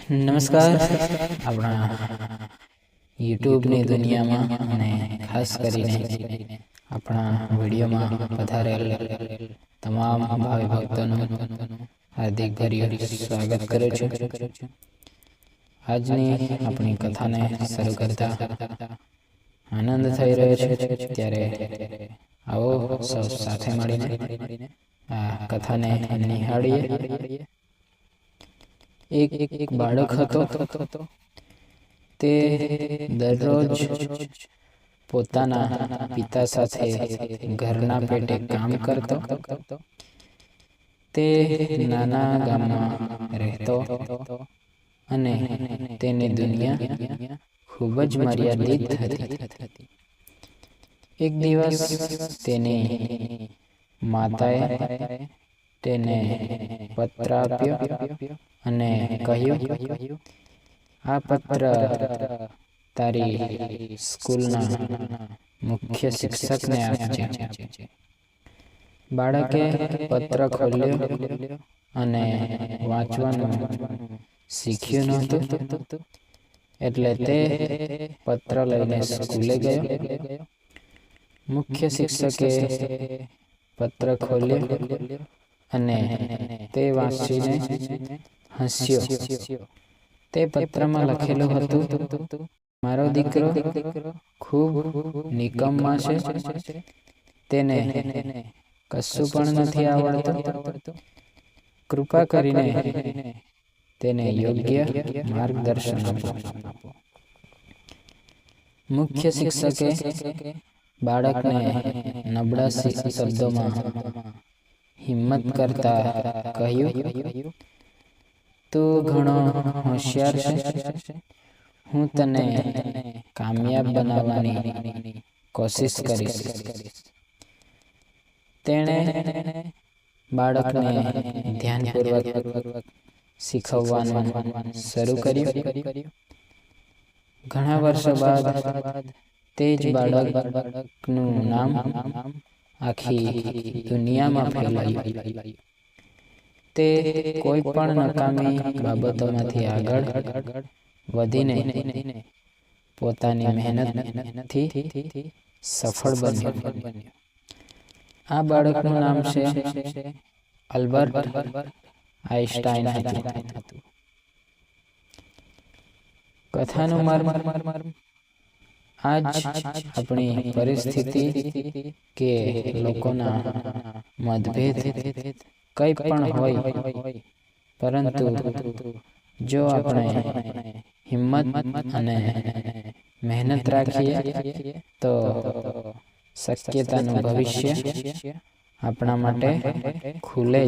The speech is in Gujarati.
નમસ્કાર. આપણા યુટ્યુબની દુનિયામાં અને ખાસ કરીને આપણા વિડીયોમાં પધારેલ તમામ ભાવિ ભક્તોનું હાર્દિક ભર્યું સ્વાગત કરું છું. આજની આપણી કથાને શરૂ કરતા આનંદ થઈ રહ્યો છે, ત્યારે આવો સૌ સાથે મળીને આ કથાને નિહાળીએ. એક બાળક હતો. તે દરરોજ પોતાના પિતા સાથે ઘરના પેટે કામ કરતો. તે નાના ગામમાં રહેતો અને તેની દુનિયા ખૂબ જ મર્યાદિત હતી. એક દિવસ તેની માતાએ તેને પત્ર આપ્યો અને કહ્યું, આ પત્ર તારી સ્કૂલના મુખ્ય શિક્ષકને આપજે. બાળકે પત્ર ખોલ્યો અને વાંચવાનું શીખ્યું નહોતું, એટલે તે પત્ર લઈને સ્કૂલે ગયો. મુખ્ય શિક્ષકે પત્ર ખોલ્યો અને તે વાંચીને હસ્યો. તે પત્રમાં લખેલું હતું, મારો દીકરો ખૂબ નિકમ્મા છે. તેને કશું પણ નથી આવડતું. કૃપા કરીને તેને યોગ્ય માર્ગદર્શન આપો. મુખ્ય શિક્ષકે બાળકને નબળા શબ્દોમાં હિંમત કરતા કહ્યું, તું ઘણો હોશિયાર છે. હું તને કામયાબ બનાવવાની કોશિશ કરીશ. તેણે બાળકને ધ્યાનપૂર્વક શીખવવાનું શરૂ કર્યું. ઘણા વર્ષો બાદ તે જ બાળકનું નામ આખી દુનિયામાં ફેલાયું. તે કોઈ પણ નકામી બાબતોમાંથી આગળ વધીને પોતાની મહેનતથી સફળ બન્યો. આ બાળકનું નામ છે આલ્બર્ટ આઈન્સ્ટાઈન હતું. કથાનું મર્મ આજ આપણી પરિસ્થિતિ કે લોકોના મતભેદ કંઈ પણ હોય, પરંતુ જો આપણે હિંમત અને મહેનત રાખીએ તો શક્યતાનું ભવિષ્ય આપણા માટે ખુલે.